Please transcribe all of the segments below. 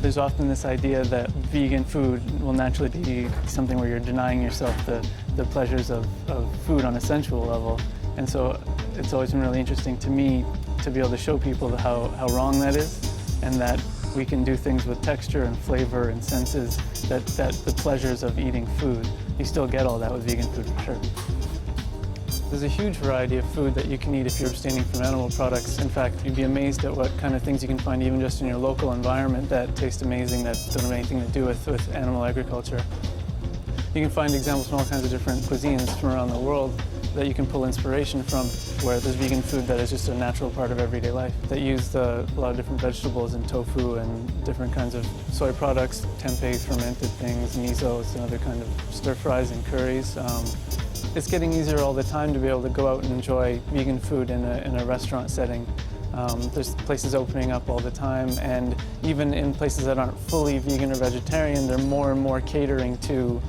There's often this idea that vegan food will naturally be something where you're denying yourself the pleasures of food on a sensual level. And so it's always been really interesting to me to be able to show people how wrong that is, and that we can do things with texture and flavor and senses that the pleasures of eating food, you still get all that with vegan food for sure. There's a huge variety of food that you can eat if you're abstaining from animal products. In fact, you'd be amazed at what kind of things you can find even just in your local environment that taste amazing, that don't have anything to do with animal agriculture. You can find examples from all kinds of different cuisines from around the world that you can pull inspiration from, where there's vegan food that is just a natural part of everyday life, that use a lot of different vegetables and tofu and different kinds of soy products, tempeh, fermented things, misos, and other kind of stir fries and curries. It's getting easier all the time to be able to go out and enjoy vegan food in a restaurant setting. There's places opening up all the time, and even in places that aren't fully vegan or vegetarian, they're more and more catering to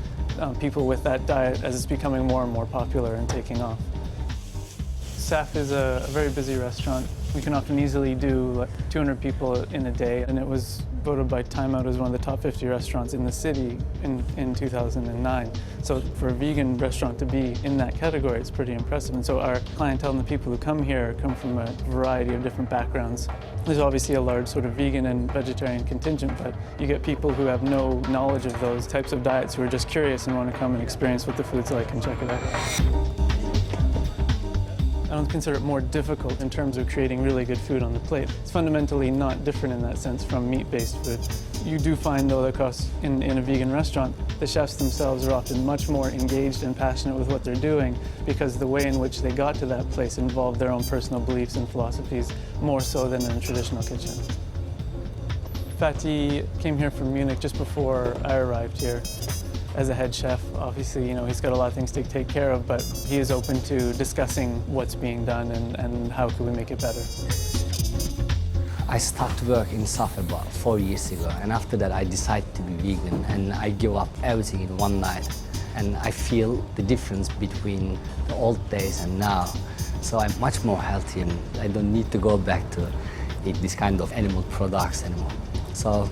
people with that diet as it's becoming more and more popular and taking off. SAF is a very busy restaurant. We can often easily do like 200 people in a day, and it was voted by Time Out as one of the top 50 restaurants in the city in 2009. So for a vegan restaurant to be in that category, it's pretty impressive. And so our clientele and the people who come here come from a variety of different backgrounds. There's obviously a large sort of vegan and vegetarian contingent, but you get people who have no knowledge of those types of diets who are just curious and want to come and experience what the food's like and check it out. I don't consider it more difficult in terms of creating really good food on the plate. It's fundamentally not different in that sense from meat-based food. You do find, though, that in a vegan restaurant, the chefs themselves are often much more engaged and passionate with what they're doing because the way in which they got to that place involved their own personal beliefs and philosophies more so than in a traditional kitchen. Fatih came here from Munich just before I arrived here. As a head chef, obviously, he's got a lot of things to take care of, but he is open to discussing what's being done and how can we make it better. I started to work in SAF about 4 years ago, and after that I decided to be vegan, and I give up everything in one night. And I feel the difference between the old days and now. So I'm much more healthy, and I don't need to go back to eat this kind of animal products anymore. So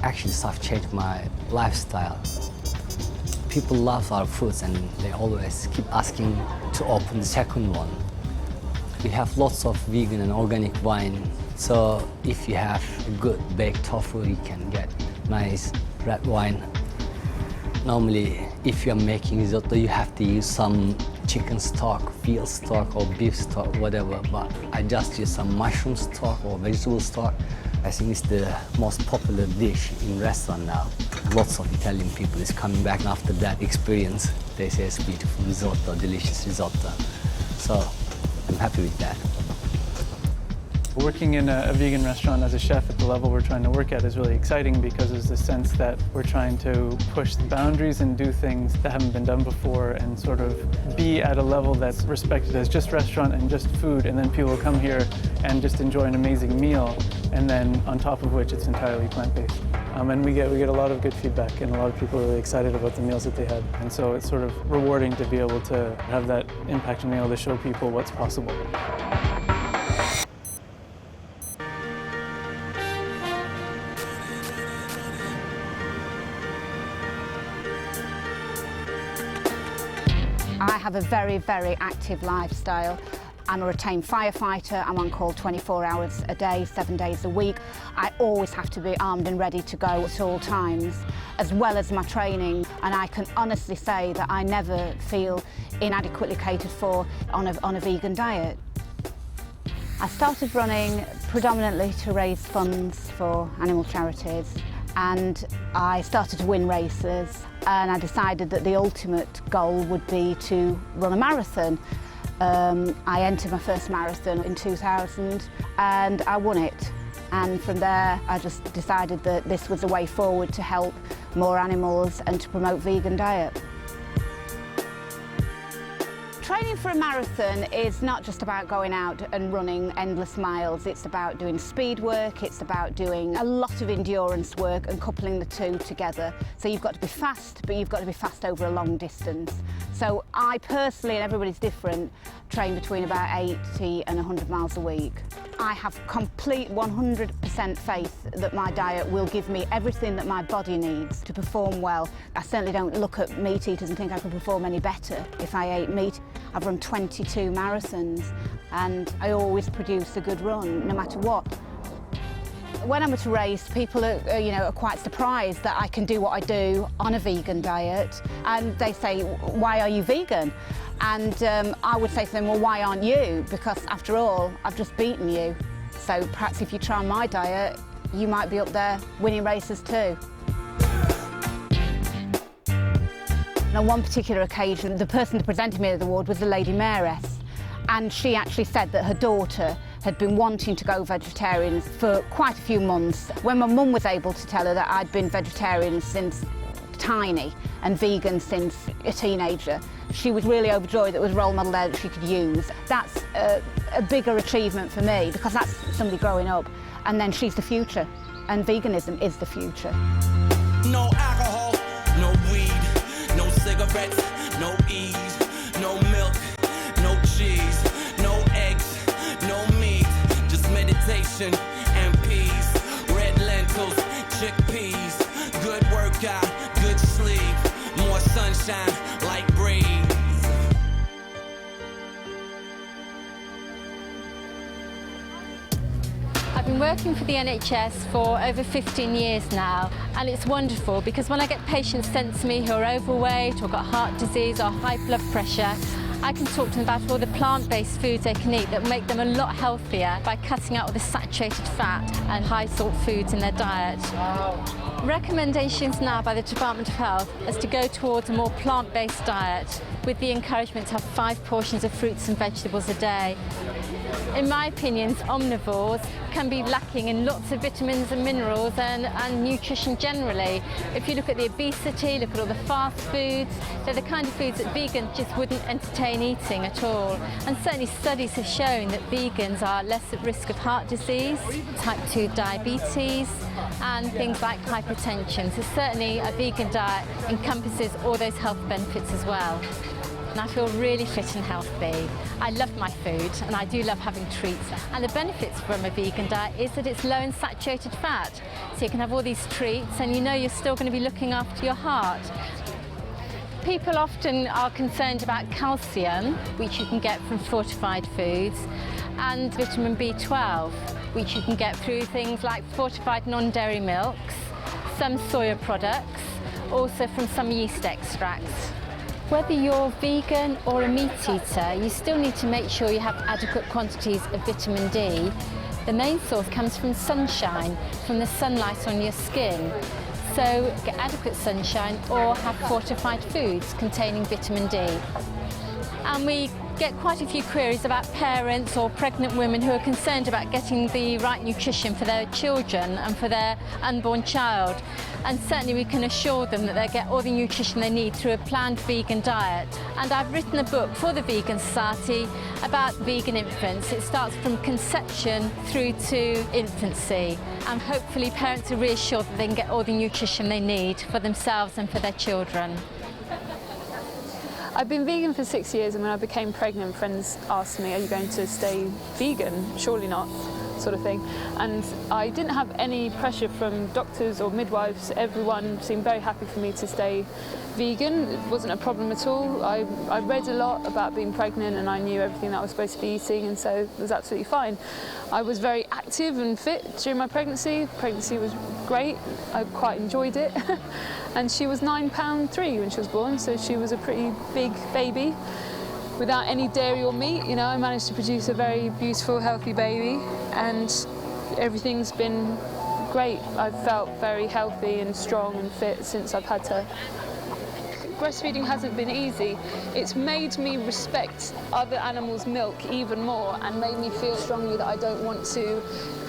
actually SAF changed my lifestyle. People love our foods, and they always keep asking to open the second one. We have lots of vegan and organic wine, so if you have a good baked tofu, you can get nice red wine. Normally, if you're making risotto, you have to use some chicken stock, veal stock, or beef stock, whatever, but I just use some mushroom stock or vegetable stock. I think it's the most popular dish in restaurant now. Lots of Italian people is coming back after that experience. They say it's beautiful risotto, delicious risotto. So I'm happy with that. Working in a vegan restaurant as a chef at the level we're trying to work at is really exciting because there's the sense that we're trying to push the boundaries and do things that haven't been done before and sort of be at a level that's respected as just restaurant and just food, and then people will come here and just enjoy an amazing meal, and then on top of which it's entirely plant-based. And we get a lot of good feedback, and a lot of people are really excited about the meals that they had. And so it's sort of rewarding to be able to have that impact and be able to show people what's possible. I have a very, very active lifestyle. I'm a retained firefighter. I'm on call 24 hours a day, 7 days a week. I always have to be armed and ready to go at all times, as well as my training. And I can honestly say that I never feel inadequately catered for on a vegan diet. I started running predominantly to raise funds for animal charities, and I started to win races, and I decided that the ultimate goal would be to run a marathon. I entered my first marathon in 2000 and I won it. And from there, I just decided that this was the way forward to help more animals and to promote vegan diet. Training for a marathon is not just about going out and running endless miles. It's about doing speed work, it's about doing a lot of endurance work and coupling the two together. So you've got to be fast, but you've got to be fast over a long distance. So I personally, and everybody's different, train between about 80 and 100 miles a week. I have complete 100% faith that my diet will give me everything that my body needs to perform well. I certainly don't look at meat eaters and think I could perform any better if I ate meat. I've run 22 marathons and I always produce a good run, no matter what. When I'm at a race, people are quite surprised that I can do what I do on a vegan diet, and they say, "Why are you vegan?" And I would say to them, "Well, why aren't you? Because after all, I've just beaten you. So perhaps if you try my diet, you might be up there winning races too." On one particular occasion, the person that presented me with the award was the Lady Mayoress, and she actually said that her daughter had been wanting to go vegetarian for quite a few months. When my mum was able to tell her that I'd been vegetarian since tiny and vegan since a teenager, she was really overjoyed that there was a role model there that she could use. That's a bigger achievement for me, because that's somebody growing up, and then she's the future, and veganism is the future. No alcohol, no weed, no cigarettes, no ease, no milk, no cheese, no eggs, no meat, just meditation and peace, red lentils, chickpeas, good workout, good sleep, more sunshine, like breeze. I've been working for the NHS for over 15 years now, and it's wonderful because when I get patients sent to me who are overweight or got heart disease or high blood pressure, I can talk to them about all the plant-based foods they can eat that make them a lot healthier by cutting out all the saturated fat and high salt foods in their diet. Recommendations now by the Department of Health is to go towards a more plant-based diet with the encouragement to have 5 portions of fruits and vegetables a day. In my opinion, omnivores can be lacking in lots of vitamins and minerals and nutrition generally. If you look at the obesity, look at all the fast foods, they're the kind of foods that vegans just wouldn't entertain eating at all. And certainly studies have shown that vegans are less at risk of heart disease, type 2 diabetes, and things like hypertension. So certainly a vegan diet encompasses all those health benefits as well. And I feel really fit and healthy. I love my food and I do love having treats. And the benefits from a vegan diet is that it's low in saturated fat. So you can have all these treats and you know you're still going to be looking after your heart. People often are concerned about calcium, which you can get from fortified foods, and vitamin B12, which you can get through things like fortified non-dairy milks, some soya products, also from some yeast extracts. Whether you're vegan or a meat eater, you still need to make sure you have adequate quantities of vitamin D. The main source comes from sunshine, from the sunlight on your skin. So get adequate sunshine or have fortified foods containing vitamin D. And we get quite a few queries about parents or pregnant women who are concerned about getting the right nutrition for their children and for their unborn child. And certainly we can assure them that they get all the nutrition they need through a planned vegan diet. And I've written a book for the Vegan Society about vegan infants. It starts from conception through to infancy. And hopefully parents are reassured that they can get all the nutrition they need for themselves and for their children. I've been vegan for 6 years, and when I became pregnant, friends asked me, "Are you going to stay vegan? Surely not," sort of thing. And I didn't have any pressure from doctors or midwives. Everyone seemed very happy for me to stay vegan. It wasn't a problem at all. I read a lot about being pregnant and I knew everything that I was supposed to be eating, and so it was absolutely fine. I was very active and fit during my pregnancy. Pregnancy was great. I quite enjoyed it. And she was £9.3 when she was born, so she was a pretty big baby. Without any dairy or meat, you know, I managed to produce a very beautiful, healthy baby, and everything's been great. I've felt very healthy and strong and fit since I've had her. breastfeeding hasn't been easy, it's made me respect other animals' milk even more and made me feel strongly that I don't want to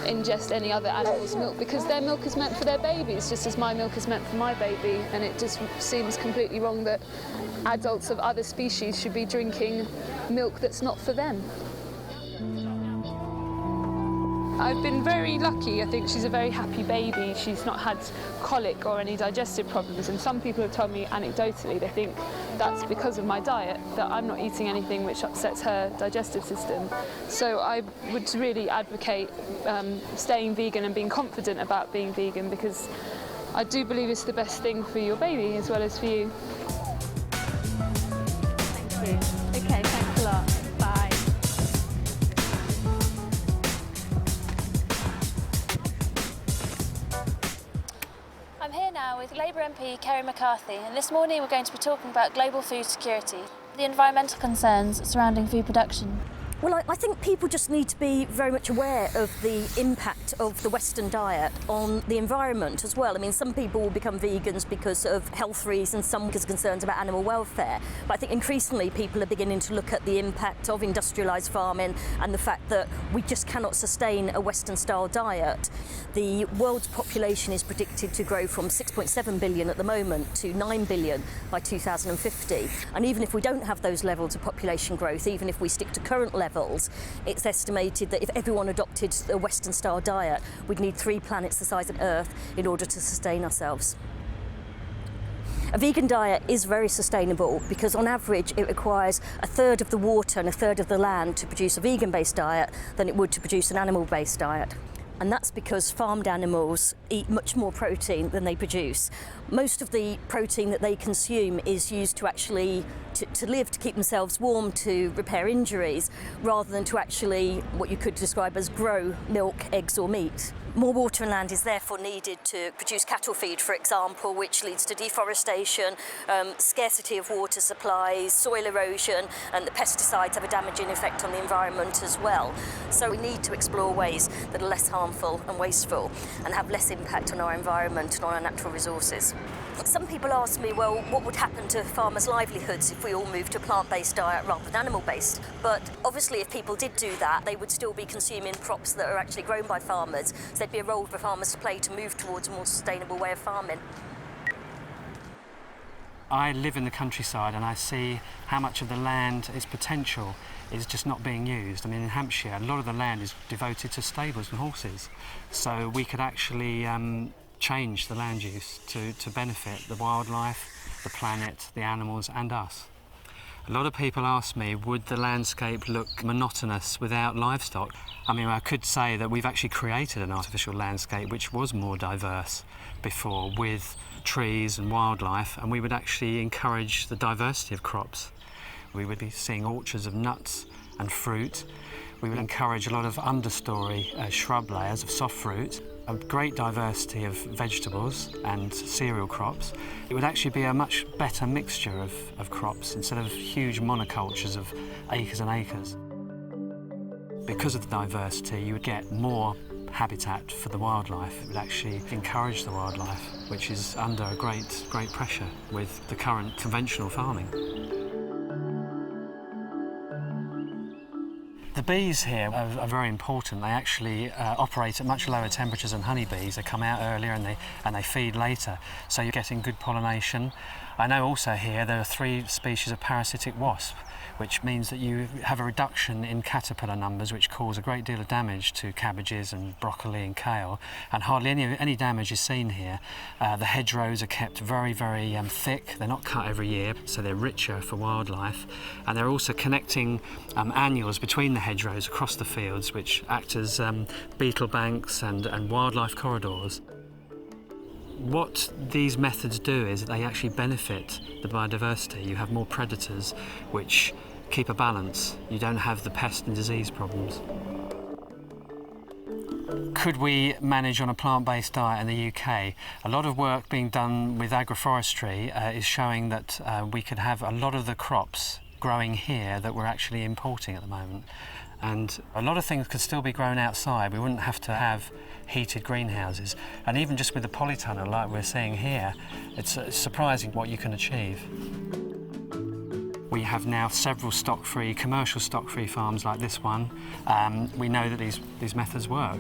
ingest any other animal's milk, because their milk is meant for their babies just as my milk is meant for my baby, and it just seems completely wrong that adults of other species should be drinking milk that's not for them. I've been very lucky. I think she's a very happy baby. She's not had colic or any digestive problems, and some people have told me anecdotally they think that's because of my diet, that I'm not eating anything which upsets her digestive system. So I would really advocate staying vegan and being confident about being vegan, because I do believe it's the best thing for your baby as well as for you. Thank you. Okay, thanks a lot. Bye. I'm here now with Labour MP Kerry McCarthy, and this morning we're going to be talking about global food security, the environmental concerns surrounding food production. Well, I think people just need to be very much aware of the impact of the Western diet on the environment as well. I mean, some people will become vegans because of health reasons, some because of concerns about animal welfare. But I think increasingly people are beginning to look at the impact of industrialised farming and the fact that we just cannot sustain a Western-style diet. The world's population is predicted to grow from 6.7 billion at the moment to 9 billion by 2050. And even if we don't have those levels of population growth, even if we stick to current levels, it's estimated that if everyone adopted a Western-style diet, we'd need 3 planets the size of Earth in order to sustain ourselves. A vegan diet is very sustainable because on average it requires 1/3 of the water and 1/3 of the land to produce a vegan-based diet than it would to produce an animal-based diet. And that's because farmed animals eat much more protein than they produce. Most of the protein that they consume is used to actually to live, to keep themselves warm, to repair injuries, rather than to actually what you could describe as grow milk, eggs or meat. More water and land is therefore needed to produce cattle feed, for example, which leads to deforestation, scarcity of water supplies, soil erosion, and the pesticides have a damaging effect on the environment as well. So we need to explore ways that are less harmful and wasteful and have less impact on our environment and on our natural resources. Some people ask me, well, what would happen to farmers' livelihoods if we all moved to a plant-based diet rather than animal-based? But obviously if people did do that, they would still be consuming crops that are actually grown by farmers. So there'd be a role for farmers to play to move towards a more sustainable way of farming. I live in the countryside and I see how much of the land, its potential, is just not being used. I mean, in Hampshire, a lot of the land is devoted to stables and horses. So we could actually change the land use to benefit the wildlife, the planet, the animals and us. A lot of people ask me, would the landscape look monotonous without livestock? I mean, I could say that we've actually created an artificial landscape which was more diverse before, with trees and wildlife, and we would actually encourage the diversity of crops. We would be seeing orchards of nuts and fruit. We would encourage a lot of understory shrub layers of soft fruit, a great diversity of vegetables and cereal crops. It would actually be a much better mixture of crops instead of huge monocultures of acres and acres. Because of the diversity, you would get more habitat for the wildlife. It would actually encourage the wildlife, which is under a great pressure with the current conventional farming. The bees here are very important. They actually operate at much lower temperatures than honeybees. They come out earlier and they feed later, so you're getting good pollination. I know also here there are 3 species of parasitic wasp, which means that you have a reduction in caterpillar numbers, which cause a great deal of damage to cabbages and broccoli and kale, and hardly any damage is seen here. The hedgerows are kept very thick. They're not cut every year, so they're richer for wildlife, and they're also connecting annuals between the hedgerows across the fields, which act as beetle banks and wildlife corridors. What these methods do is they actually benefit the biodiversity. You have more predators which keep a balance. You don't have the pest and disease problems. Could we manage on a plant-based diet in the UK? A lot of work being done with agroforestry is showing that we could have a lot of the crops growing here that we're actually importing at the moment. And a lot of things could still be grown outside. We wouldn't have to have heated greenhouses. And even just with the polytunnel like we're seeing here, it's surprising what you can achieve. We have now several stock-free, commercial stock-free farms like this one. We know that these methods work.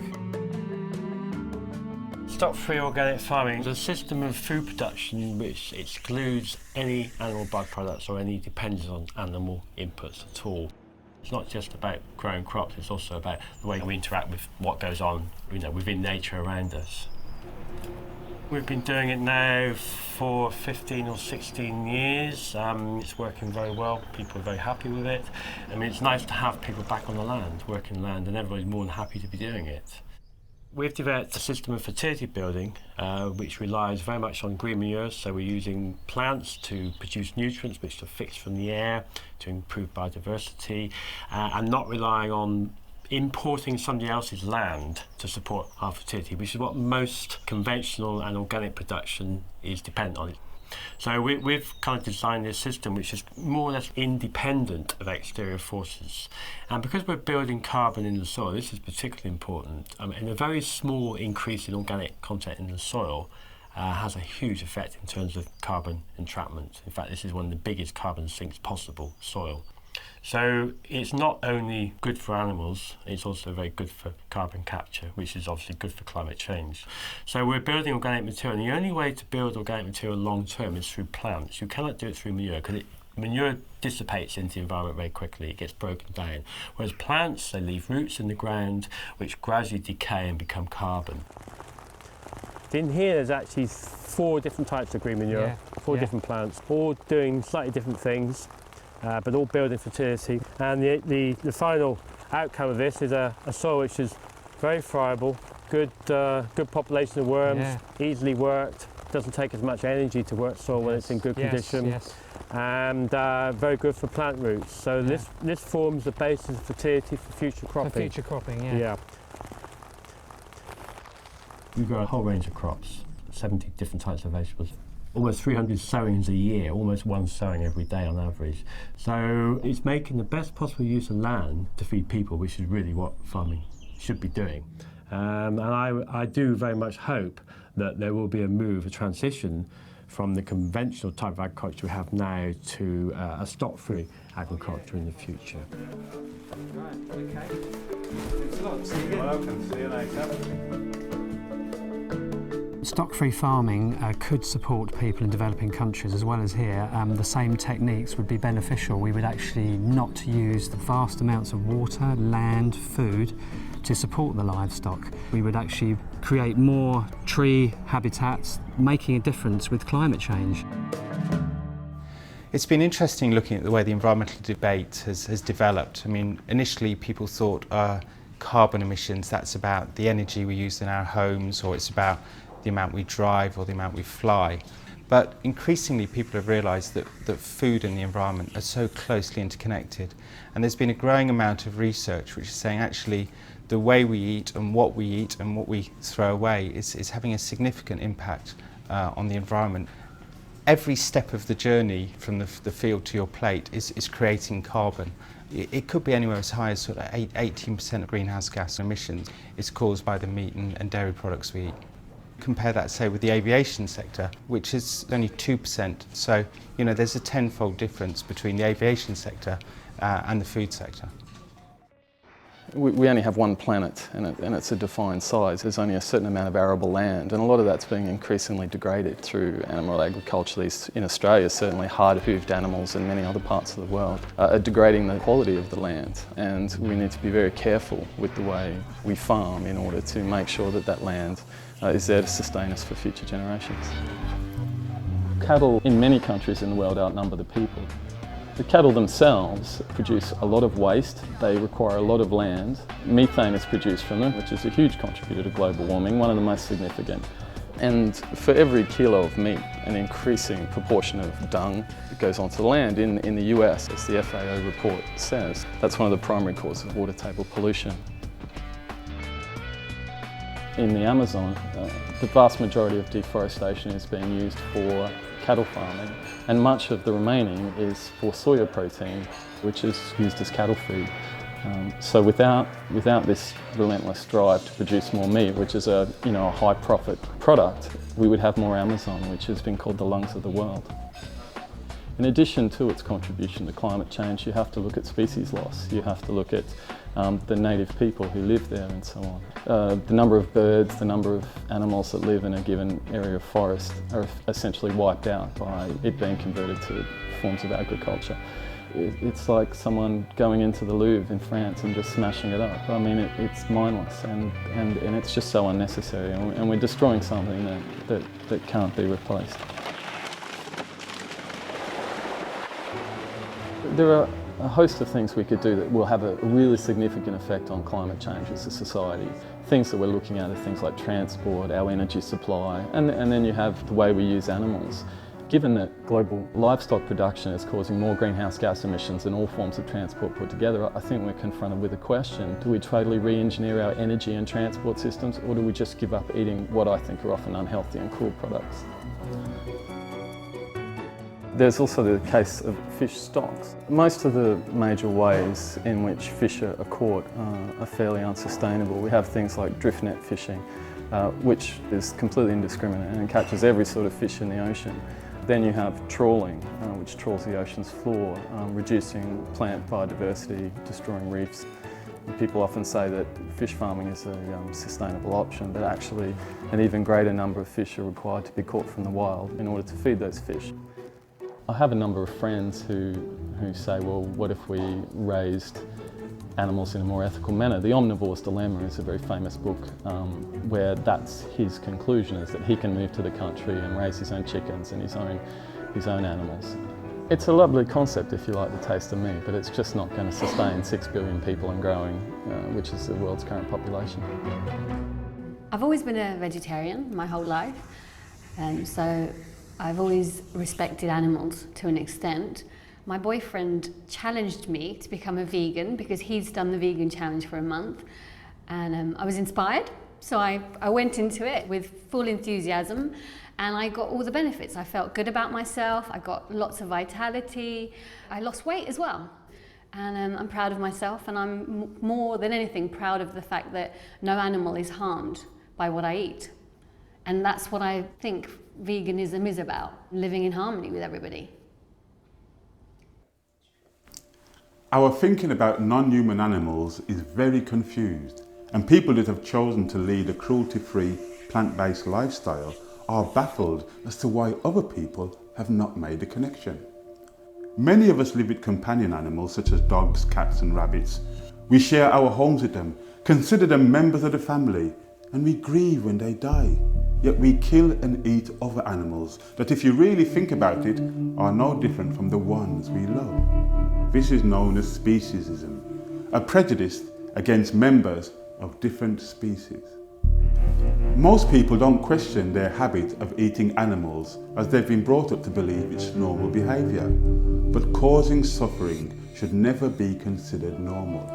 Stock-free organic farming is a system of food production which excludes any animal byproducts or any dependence on animal inputs at all. It's not just about growing crops, it's also about the way we interact with what goes on, within nature around us. We've been doing it now for 15 or 16 years. It's working very well, people are very happy with it. I mean, it's nice to have people back on the land, working land, and everybody's more than happy to be doing it. We've developed a system of fertility building which relies very much on green manure, so we're using plants to produce nutrients which are fixed from the air to improve biodiversity, and not relying on importing somebody else's land to support our fertility, which is what most conventional and organic production is dependent on. So we've kind of designed this system which is more or less independent of exterior forces. And because we're building carbon in the soil, this is particularly important, and a very small increase in organic content in the soil has a huge effect in terms of carbon entrapment. In fact, this is one of the biggest carbon sinks possible, soil. So it's not only good for animals, it's also very good for carbon capture, which is obviously good for climate change. So we're building organic material, and the only way to build organic material long term is through plants. You cannot do it through manure, because manure dissipates into the environment very quickly, it gets broken down. Whereas plants, they leave roots in the ground, which gradually decay and become carbon. In here there's actually 4 different types of green manure, 4 different plants, all doing slightly different things. But all building fertility, and the final outcome of this is a soil which is very friable, good population of worms, easily worked, doesn't take as much energy to work soil when it's in good condition, and very good for plant roots. So this forms the basis of fertility for future cropping. For future cropping, yeah. We grow a whole range of crops, 70 different types of vegetables. Almost 300 sowings a year, almost 1 sowing every day on average. So it's making the best possible use of land to feed people, which is really what farming should be doing. And I do very much hope that there will be a transition from the conventional type of agriculture we have now to a stock-free agriculture in the future. Right, okay. Thanks a lot. See you again. Welcome. See you later. Stock-free farming could support people in developing countries as well as here. The same techniques would be beneficial. We would actually not use the vast amounts of water, land, food to support the livestock. We would actually create more tree habitats, making a difference with climate change. It's been interesting looking at the way the environmental debate has developed. I mean, initially people thought carbon emissions, that's about the energy we use in our homes, or it's about the amount we drive or the amount we fly. But increasingly people have realised that food and the environment are so closely interconnected, and there's been a growing amount of research which is saying actually the way we eat and what we throw away is having a significant impact on the environment. Every step of the journey from the field to your plate is creating carbon. It could be anywhere as high as sort of 18% of greenhouse gas emissions is caused by the meat and dairy products we eat. Compare that, say, with the aviation sector, which is only 2%. So, there's a tenfold difference between the aviation sector and the food sector. We only have one planet, and it's a defined size. There's only a certain amount of arable land, and a lot of that's being increasingly degraded through animal agriculture. These, in Australia, certainly hard-hooved animals and many other parts of the world are degrading the quality of the land, and we need to be very careful with the way we farm in order to make sure that land is there to sustain us for future generations. Cattle in many countries in the world outnumber the people. The cattle themselves produce a lot of waste, they require a lot of land. Methane is produced from them, which is a huge contributor to global warming, one of the most significant. And for every kilo of meat, an increasing proportion of dung goes onto the land. In the US, as the FAO report says, that's one of the primary causes of water table pollution. In the Amazon, the vast majority of deforestation is being used for cattle farming, and much of the remaining is for soya protein, which is used as cattle feed. So without this relentless drive to produce more meat, which is a high profit product, we would have more Amazon, which has been called the lungs of the world. In addition to its contribution to climate change, you have to look at species loss. You have to look at the native people who live there and so on. The number of birds, the number of animals that live in a given area of forest are essentially wiped out by it being converted to forms of agriculture. It's like someone going into the Louvre in France and just smashing it up. I mean, it's mindless and it's just so unnecessary, and we're destroying something that can't be replaced. There are a host of things we could do that will have a really significant effect on climate change as a society. Things that we're looking at are things like transport, our energy supply, and then you have the way we use animals. Given that global livestock production is causing more greenhouse gas emissions than all forms of transport put together, I think we're confronted with a question: do we totally re-engineer our energy and transport systems, or do we just give up eating what I think are often unhealthy and cruel products? There's also the case of fish stocks. Most of the major ways in which fish are caught are fairly unsustainable. We have things like drift net fishing, which is completely indiscriminate and catches every sort of fish in the ocean. Then you have trawling, which trawls the ocean's floor, reducing plant biodiversity, destroying reefs. And people often say that fish farming is a sustainable option, but actually an even greater number of fish are required to be caught from the wild in order to feed those fish. I have a number of friends who say, well, what if we raised animals in a more ethical manner? The Omnivore's Dilemma is a very famous book where that's his conclusion, is that he can move to the country and raise his own chickens and his own animals. It's a lovely concept if you like the taste of meat, but it's just not going to sustain 6 billion people and growing, which is the world's current population. I've always been a vegetarian my whole life, so I've always respected animals to an extent. My boyfriend challenged me to become a vegan because he's done the vegan challenge for a month, and I was inspired, so I went into it with full enthusiasm, and I got all the benefits. I felt good about myself, I got lots of vitality, I lost weight as well. And I'm proud of myself, and I'm more than anything proud of the fact that no animal is harmed by what I eat. And that's what I think veganism is about, living in harmony with everybody. Our thinking about non-human animals is very confused, and people that have chosen to lead a cruelty-free, plant-based lifestyle are baffled as to why other people have not made the connection. Many of us live with companion animals such as dogs, cats and rabbits. We share our homes with them, consider them members of the family, and we grieve when they die. Yet we kill and eat other animals that, if you really think about it, are no different from the ones we love. This is known as speciesism, a prejudice against members of different species. Most people don't question their habit of eating animals as they've been brought up to believe it's normal behaviour, but causing suffering should never be considered normal.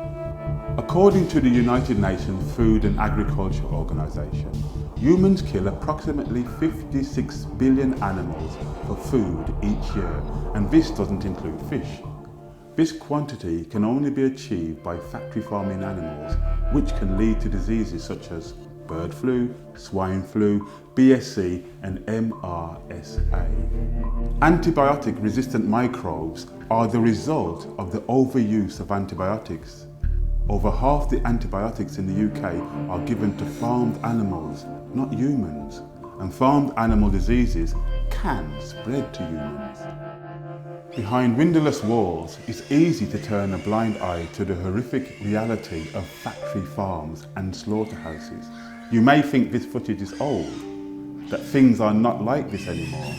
According to the United Nations Food and Agriculture Organization, humans kill approximately 56 billion animals for food each year, and this doesn't include fish. This quantity can only be achieved by factory farming animals, which can lead to diseases such as bird flu, swine flu, BSE and MRSA. Antibiotic-resistant microbes are the result of the overuse of antibiotics. Over half the antibiotics in the UK are given to farmed animals, not humans, and farmed animal diseases can spread to humans. Behind windowless walls, it's easy to turn a blind eye to the horrific reality of factory farms and slaughterhouses. You may think this footage is old, that things are not like this anymore.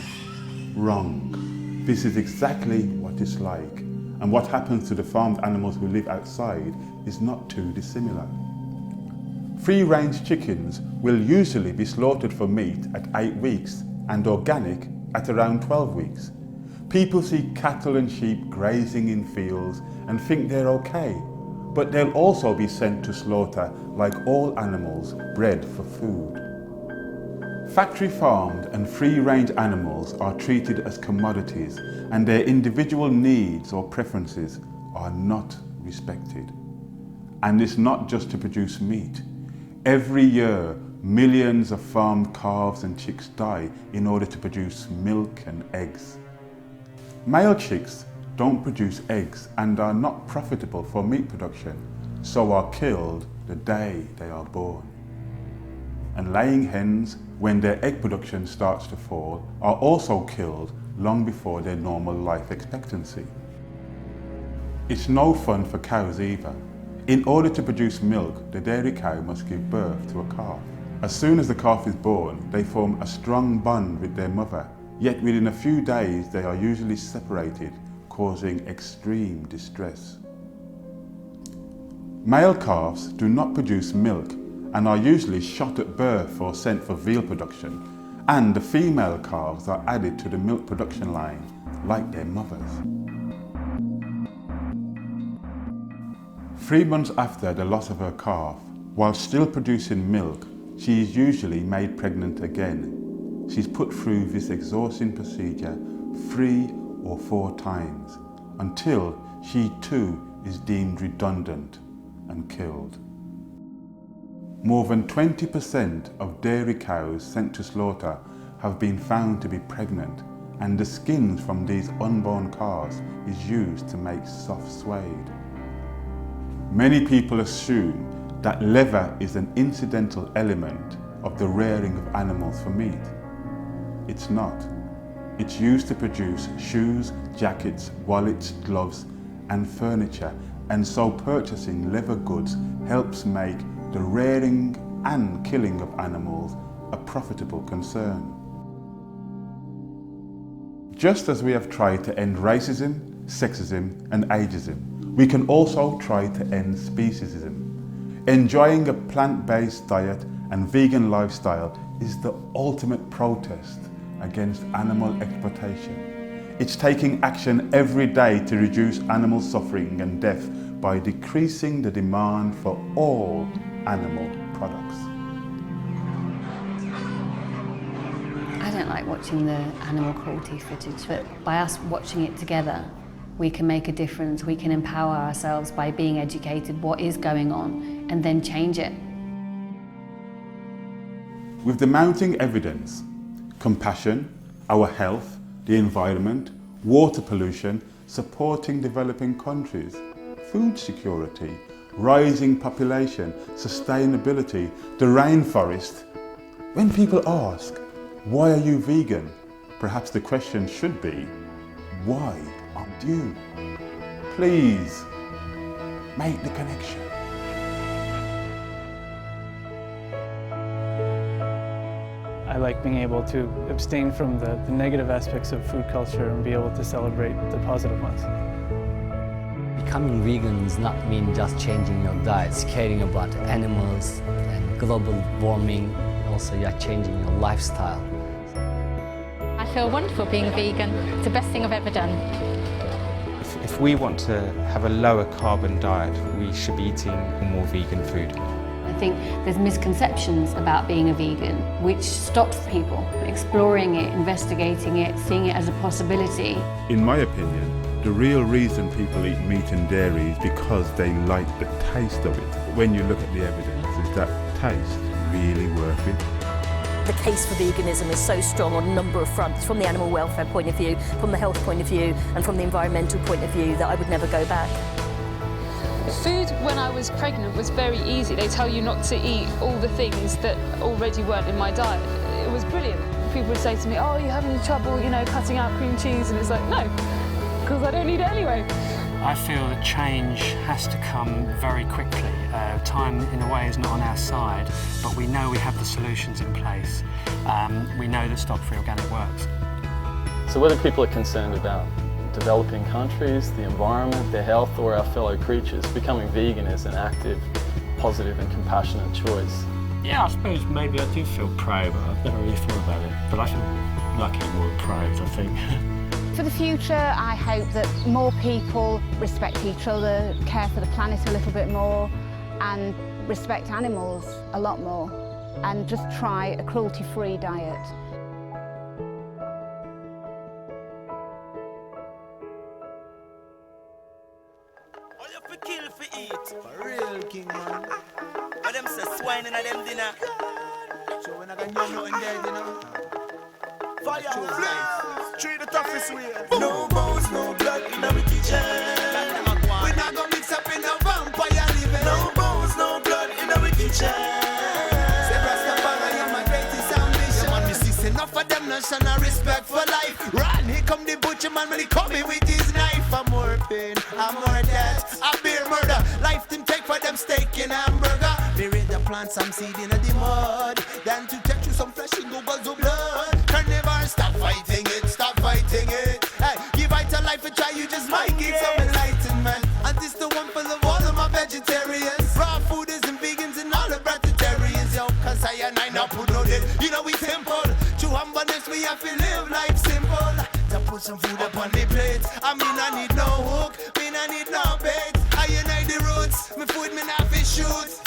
Wrong. This is exactly what it's like, and what happens to the farmed animals who live outside is not too dissimilar. Free-range chickens will usually be slaughtered for meat at 8 weeks and organic at around 12 weeks. People see cattle and sheep grazing in fields and think they're okay, but they'll also be sent to slaughter like all animals bred for food. Factory farmed and free-range animals are treated as commodities, and their individual needs or preferences are not respected. And it's not just to produce meat. Every year, millions of farmed calves and chicks die in order to produce milk and eggs. Male chicks don't produce eggs and are not profitable for meat production, so are killed the day they are born. And laying hens, when their egg production starts to fall, are also killed long before their normal life expectancy. It's no fun for cows either. In order to produce milk, the dairy cow must give birth to a calf. As soon as the calf is born, they form a strong bond with their mother, yet within a few days they are usually separated, causing extreme distress. Male calves do not produce milk and are usually shot at birth or sent for veal production, and the female calves are added to the milk production line like their mothers. 3 months after the loss of her calf, while still producing milk, she is usually made pregnant again. She's put through this exhausting procedure 3 or 4 times until she too is deemed redundant and killed. More than 20% of dairy cows sent to slaughter have been found to be pregnant, and the skins from these unborn calves is used to make soft suede. Many people assume that leather is an incidental element of the rearing of animals for meat. It's not. It's used to produce shoes, jackets, wallets, gloves, and furniture, and so purchasing leather goods helps make the rearing and killing of animals a profitable concern. Just as we have tried to end racism, sexism, and ageism, we can also try to end speciesism. Enjoying a plant-based diet and vegan lifestyle is the ultimate protest against animal exploitation. It's taking action every day to reduce animal suffering and death by decreasing the demand for all animal products. I don't like watching the animal cruelty footage, but by us watching it together, we can make a difference. We can empower ourselves by being educated what is going on and then change it. With the mounting evidence, compassion, our health, the environment, water pollution, supporting developing countries, food security, rising population, sustainability, the rainforest. When people ask, why are you vegan? Perhaps the question should be, why aren't you? Please, make the connection. I like being able to abstain from the negative aspects of food culture and be able to celebrate the positive ones. Becoming vegan does not mean just changing your diet, it's caring about animals and global warming. Also, you're changing your lifestyle. I feel wonderful being vegan. It's the best thing I've ever done. If we want to have a lower carbon diet, we should be eating more vegan food. I think there's misconceptions about being a vegan, which stops people exploring it, investigating it, seeing it as a possibility. In my opinion, the real reason people eat meat and dairy is because they like the taste of it. When you look at the evidence, is that taste really worth it? The case for veganism is so strong on a number of fronts, from the animal welfare point of view, from the health point of view, and from the environmental point of view, that I would never go back. Food when I was pregnant was very easy. They tell you not to eat all the things that already weren't in my diet. It was brilliant. People would say to me, oh, you're having trouble, cutting out cream cheese, and it's like, no, because I don't eat it anyway. I feel that change has to come very quickly. Time, in a way, is not on our side, but we know we have the solutions in place. We know that stock-free organic works. So whether people are concerned about developing countries, the environment, their health, or our fellow creatures, becoming vegan is an active, positive and compassionate choice. Yeah, I suppose maybe I do feel proud, but I've never really thought about it. But I feel lucky more than proud, I think. For the future, I hope that more people respect each other, care for the planet a little bit more, and respect animals a lot more, and just try a cruelty-free diet. All you have to kill for eat, for real and you're nothing dead, you know. Fire, flame, treat the toughest way. No bones, no blood in our kitchen. We not gonna mix up in a vampire living. No bones, no blood in our kitchen. Say Rastafari, you're my greatest ambition. Man, me see enough of them, no shun no respect for life. Run, here come the butcher man when he coming with his knife. I'm more pain, I'm more death, I bear murder. Life them take for them steak and hamburger. They ready to plant some seed in the mud, then to take you some flesh and go guzzle blood. Carnivore, stop fighting it, stop fighting it. Hey, give it a life a try, you just might get some enlightenment. And this the one for the all of my vegetarians, raw fooders and vegans and all the vegetarians. Yo, cause I not put no it. You know we simple, to humbleness we have to live life simple. To put some food up on the plate. I mean I need no hook, mean I need no bait. I unite the roots, me food me not fi shoot.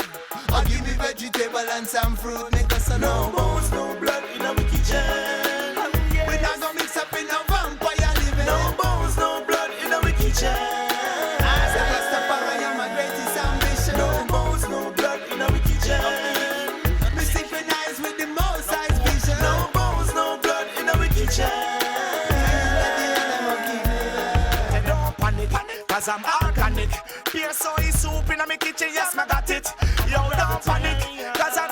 Or give me vegetable and some fruit. Make us a no bones, no blood in our kitchen. We not gonna mix up in a vampire living. No bones, no blood in our kitchen. Say Rastafari, you're my greatest ambition. No bones, no blood in our kitchen. Me synchronize with the most high's vision. No bones, no blood in our kitchen. Don't panic, cause I'm organic. Here soy soup in my kitchen, yes, I got it. Yo, don't panic, cause I'm